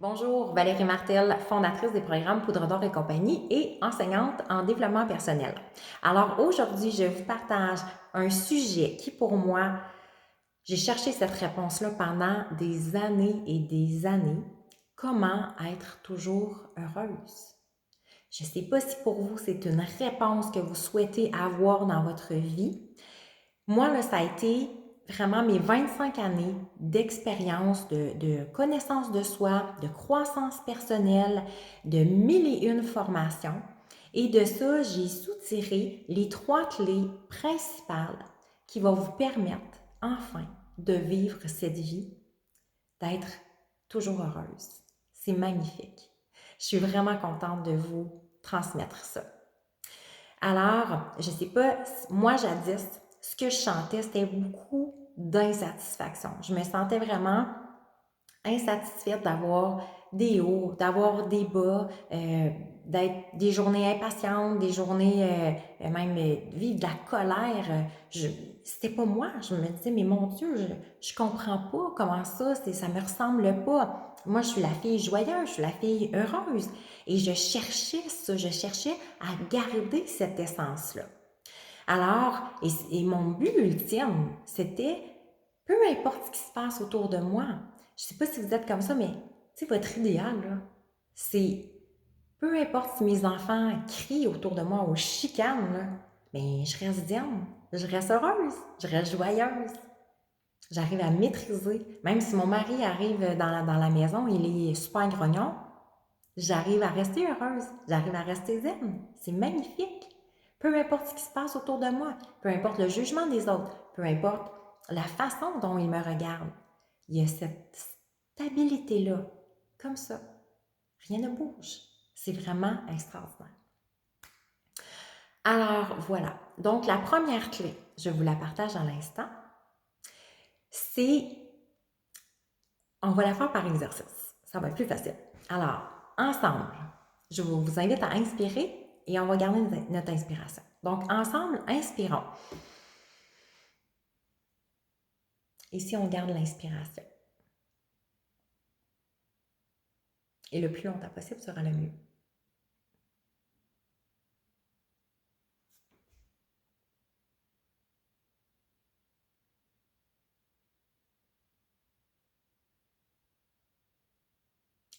Bonjour, Valérie Martel, fondatrice des programmes Poudre d'Or et compagnie et enseignante en développement personnel. Alors aujourd'hui, je vous partage un sujet qui pour moi, j'ai cherché cette réponse-là pendant des années et des années. Comment être toujours heureuse? Je ne sais pas si pour vous, c'est une réponse que vous souhaitez avoir dans votre vie. Moi, là, ça a été vraiment mes 25 années d'expérience, de connaissance de soi, de croissance personnelle, de mille et une formations. Et de ça, j'ai soutiré les trois clés principales qui vont vous permettre, enfin, de vivre cette vie, d'être toujours heureuse. C'est magnifique. Je suis vraiment contente de vous transmettre ça. Alors, je sais pas, moi jadis, ce que je chantais, c'était beaucoup d'insatisfaction. Je me sentais vraiment insatisfaite d'avoir des hauts, d'avoir des bas, d'être des journées impatientes, des journées même vivre de la colère. C'était pas moi. Je me disais, mais mon Dieu, je comprends pas comment ça, ça me ressemble pas. Moi, je suis la fille joyeuse, je suis la fille heureuse. Et je cherchais ça, je cherchais à garder cette essence-là. Alors, et mon but ultime, c'était, peu importe ce qui se passe autour de moi, je ne sais pas si vous êtes comme ça, mais tu sais, votre idéal, là, c'est, peu importe si mes enfants crient autour de moi ou chicanent, là, mais je reste zen, je reste heureuse, je reste joyeuse. J'arrive à maîtriser. Même si mon mari arrive dans la maison, il est super grognon, j'arrive à rester heureuse, j'arrive à rester zen. C'est magnifique. Peu importe ce qui se passe autour de moi, peu importe le jugement des autres, peu importe la façon dont ils me regardent, il y a cette stabilité-là, comme ça. Rien ne bouge. C'est vraiment extraordinaire. Alors voilà. Donc la première clé, je vous la partage à l'instant, c'est, on va la faire par exercice. Ça va être plus facile. Alors, ensemble, je vous invite à inspirer et on va garder notre inspiration. Donc, ensemble, inspirons. Ici, on garde l'inspiration. Et le plus longtemps possible sera le mieux.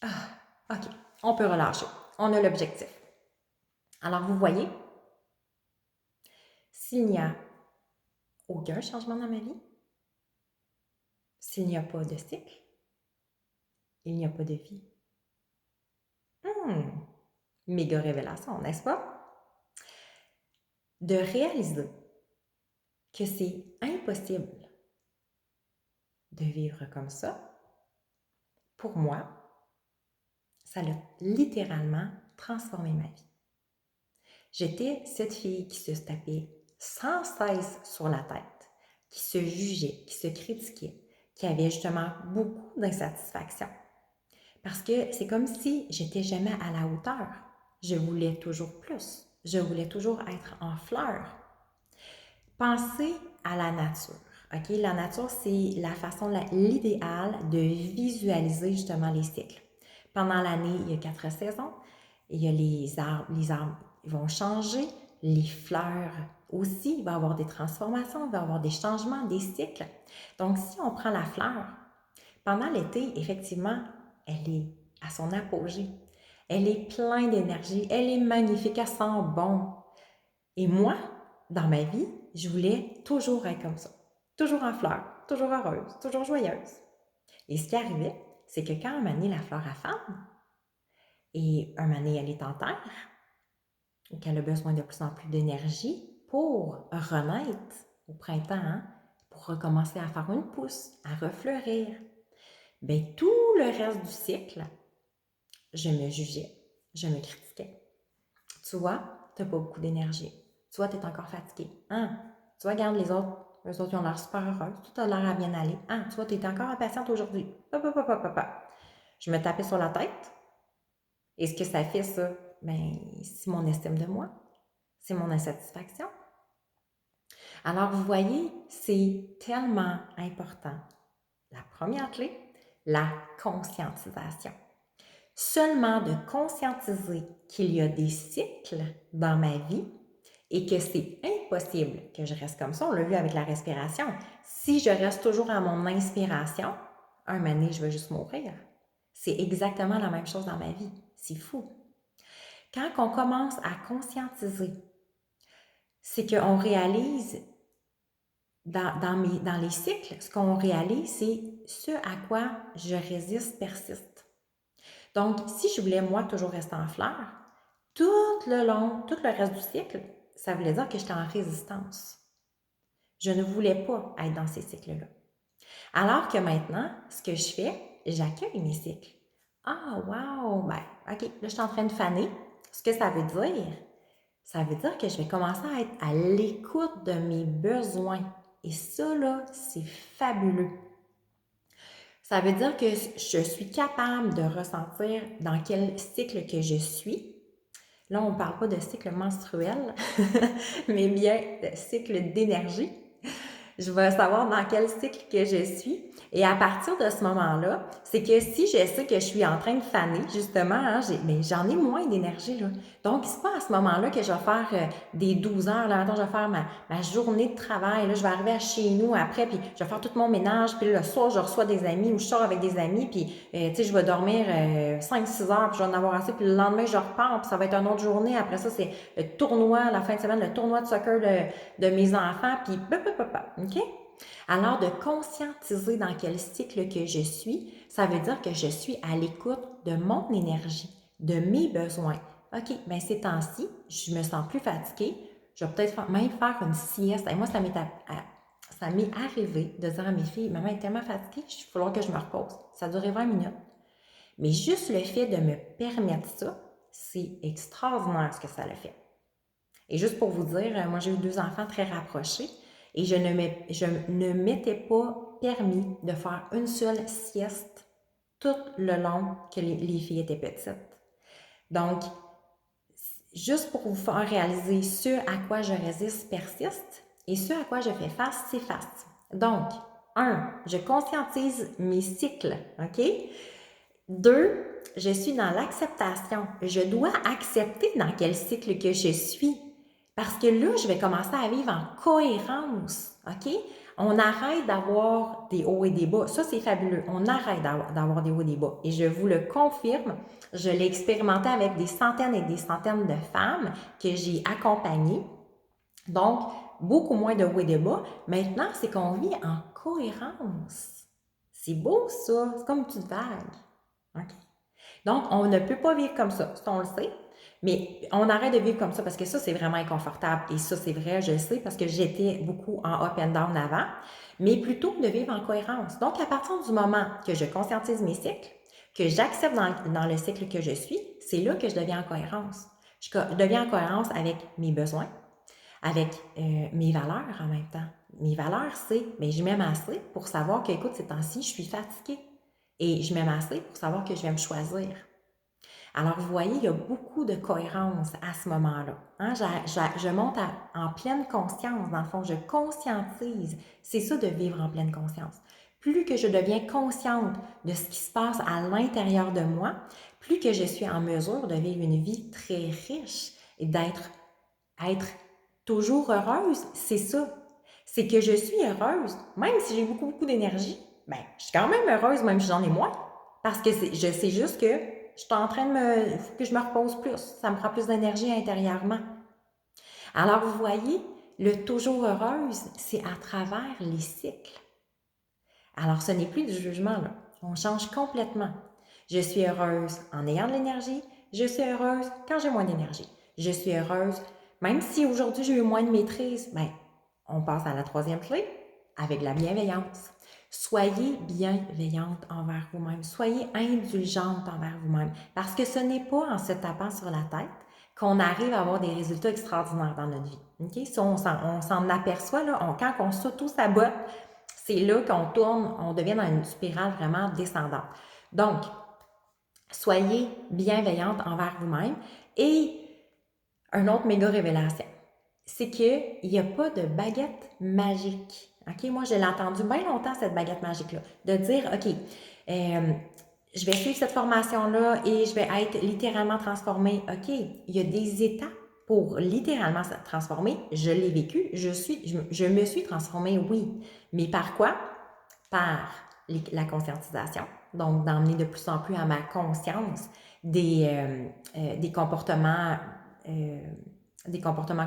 Ah, OK. On peut relâcher. On a l'objectif. Alors, vous voyez, s'il n'y a aucun changement dans ma vie, s'il n'y a pas de cycle, il n'y a pas de vie. Méga révélation, n'est-ce pas? De réaliser que c'est impossible de vivre comme ça, pour moi, ça a littéralement transformé ma vie. J'étais cette fille qui se tapait sans cesse sur la tête, qui se jugeait, qui se critiquait, qui avait justement beaucoup d'insatisfaction. Parce que c'est comme si j'étais jamais à la hauteur. Je voulais toujours plus. Je voulais toujours être en fleurs. Pensez à la nature. OK? La nature, c'est la façon, l'idéal de visualiser justement les cycles. Pendant l'année, il y a 4 saisons. Il y a les arbres ils vont changer, les fleurs aussi, il va y avoir des transformations, il va y avoir des changements, des cycles. Donc, si on prend la fleur, pendant l'été, effectivement, elle est à son apogée. Elle est pleine d'énergie, elle est magnifique, elle sent bon. Et moi, dans ma vie, je voulais toujours être comme ça. Toujours en fleurs, toujours heureuse, toujours joyeuse. Et ce qui arrivait, c'est que quand un moment donné, la fleur a femme, et un moment donné, elle est en terre, et qu'elle a besoin de plus en plus d'énergie pour renaître au printemps, hein, pour recommencer à faire une pousse, à refleurir. Bien, tout le reste du cycle, je me jugeais, je me critiquais. Tu vois, tu n'as pas beaucoup d'énergie. Tu vois, tu es encore fatigué. Hein? Tu vois, regarde les autres. Eux autres, ils ont l'air super heureux. Tout a l'air à bien aller. Ah, tu vois, tu es encore impatiente aujourd'hui. Je me tapais sur la tête. Et ce que ça fait, ça, ben, c'est mon estime de moi. C'est mon insatisfaction. Alors, vous voyez, c'est tellement important. La première clé, la conscientisation. Seulement de conscientiser qu'il y a des cycles dans ma vie et que c'est impossible que je reste comme ça. On l'a vu avec la respiration. Si je reste toujours à mon inspiration, un moment donné, je vais juste mourir. C'est exactement la même chose dans ma vie. C'est fou. Quand on commence à conscientiser, c'est qu'on réalise dans les cycles, ce qu'on réalise, c'est ce à quoi je résiste persiste. Donc, si je voulais, moi, toujours rester en fleurs, tout le long, tout le reste du cycle, ça voulait dire que j'étais en résistance. Je ne voulais pas être dans ces cycles-là. Alors que maintenant, ce que je fais, j'accueille mes cycles. Ah, wow! Ben, OK, là, je suis en train de faner. Ce que ça veut dire, que je vais commencer à être à l'écoute de mes besoins. Et ça, là, c'est fabuleux. Ça veut dire que je suis capable de ressentir dans quel cycle que je suis. Là, on ne parle pas de cycle menstruel, mais bien de cycle d'énergie. Je vais savoir dans quel cycle que je suis. Et à partir de ce moment-là, c'est que si je sais que je suis en train de faner, justement, hein, mais j'en ai moins d'énergie, là. Donc, c'est pas à ce moment-là que je vais faire des 12 heures. Là, maintenant, je vais faire ma journée de travail. Là, je vais arriver à chez nous après, puis je vais faire tout mon ménage. Puis là, le soir, je reçois des amis ou je sors avec des amis. Puis, tu sais, je vais dormir 5-6 heures, puis je vais en avoir assez. Puis le lendemain, je repars, puis ça va être une autre journée. Après ça, c'est le tournoi, la fin de semaine, le tournoi de soccer de mes enfants. Puis, OK? Alors, de conscientiser dans quel cycle que je suis, ça veut dire que je suis à l'écoute de mon énergie, de mes besoins. OK, bien ces temps-ci, je me sens plus fatiguée, je vais peut-être même faire une sieste. Et moi, ça m'est arrivé de dire à mes filles, maman est tellement fatiguée, il va falloir que je me repose. Ça a duré 20 minutes. Mais juste le fait de me permettre ça, c'est extraordinaire ce que ça a fait. Et juste pour vous dire, moi j'ai eu 2 enfants très rapprochés et je ne m'étais pas permis de faire une seule sieste tout le long que les filles étaient petites. Donc, juste pour vous faire réaliser ce à quoi je résiste persiste et ce à quoi je fais face s'efface. Donc, 1, je conscientise mes cycles, OK? 2, je suis dans l'acceptation. Je dois accepter dans quel cycle que je suis. Parce que là, je vais commencer à vivre en cohérence, OK? On arrête d'avoir des hauts et des bas. Ça, c'est fabuleux. On arrête d'avoir des hauts et des bas. Et je vous le confirme, je l'ai expérimenté avec des centaines et des centaines de femmes que j'ai accompagnées. Donc, beaucoup moins de hauts et de bas. Maintenant, c'est qu'on vit en cohérence. C'est beau, ça. C'est comme une petite vague. OK? Donc, on ne peut pas vivre comme ça. Ça, on le sait. Mais on arrête de vivre comme ça parce que ça, c'est vraiment inconfortable. Et ça, c'est vrai, je le sais, parce que j'étais beaucoup en up and down avant. Mais plutôt de vivre en cohérence. Donc, à partir du moment que je conscientise mes cycles, que j'accepte dans le cycle que je suis, c'est là que je deviens en cohérence. Je deviens en cohérence avec mes besoins, avec mes valeurs en même temps. Mes valeurs, c'est, mais je m'aime assez pour savoir que, écoute, ces temps-ci, je suis fatiguée. Et je m'aime assez pour savoir que je vais me choisir. Alors, vous voyez, il y a beaucoup de cohérence à ce moment-là. Hein? Je monte en pleine conscience, dans le fond, je conscientise. C'est ça de vivre en pleine conscience. Plus que je deviens consciente de ce qui se passe à l'intérieur de moi, plus que je suis en mesure de vivre une vie très riche et être toujours heureuse, c'est ça. C'est que je suis heureuse, même si j'ai beaucoup, beaucoup d'énergie, ben, je suis quand même heureuse, même si j'en ai moins. Parce que je sais juste que je suis en train il faut que je me repose plus. Ça me prend plus d'énergie intérieurement. Alors, vous voyez, le toujours heureuse, c'est à travers les cycles. Alors, ce n'est plus du jugement, là. On change complètement. Je suis heureuse en ayant de l'énergie. Je suis heureuse quand j'ai moins d'énergie. Je suis heureuse, même si aujourd'hui j'ai eu moins de maîtrise, ben, on passe à la 3e clé, avec la bienveillance. Soyez bienveillante envers vous-même. Soyez indulgente envers vous-même. Parce que ce n'est pas en se tapant sur la tête qu'on arrive à avoir des résultats extraordinaires dans notre vie. Okay? Ça, on s'en aperçoit là, quand on s'auto-sabote, c'est là qu'on tourne, on devient dans une spirale vraiment descendante. Donc, soyez bienveillante envers vous-même. Et une autre méga révélation, c'est qu'il n'y a pas de baguette magique. OK? Moi, je l'ai entendu bien longtemps, cette baguette magique-là, de dire, OK, je vais suivre cette formation-là et je vais être littéralement transformée. OK, il y a des étapes pour littéralement se transformer. Je l'ai vécu, je me suis transformée, oui. Mais par quoi? Par la conscientisation. Donc, d'emmener de plus en plus à ma conscience des comportements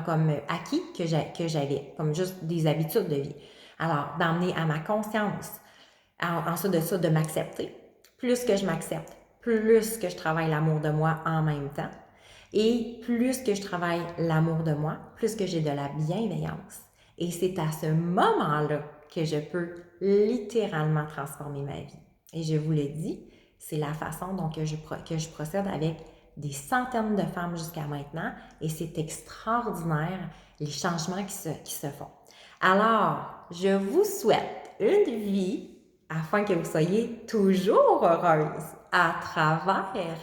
comme acquis que j'avais, comme juste des habitudes de vie. Alors, d'emmener à ma conscience, ensuite de ça, de m'accepter. Plus que je m'accepte, plus que je travaille l'amour de moi en même temps. Et plus que je travaille l'amour de moi, plus que j'ai de la bienveillance. Et c'est à ce moment-là que je peux littéralement transformer ma vie. Et je vous le dis, c'est la façon dont que je procède avec des centaines de femmes jusqu'à maintenant et c'est extraordinaire les changements qui se font. Alors, je vous souhaite une vie afin que vous soyez toujours heureuse à travers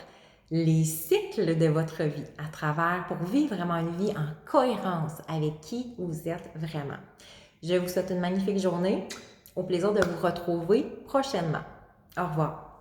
les cycles de votre vie, à travers pour vivre vraiment une vie en cohérence avec qui vous êtes vraiment. Je vous souhaite une magnifique journée. Au plaisir de vous retrouver prochainement. Au revoir.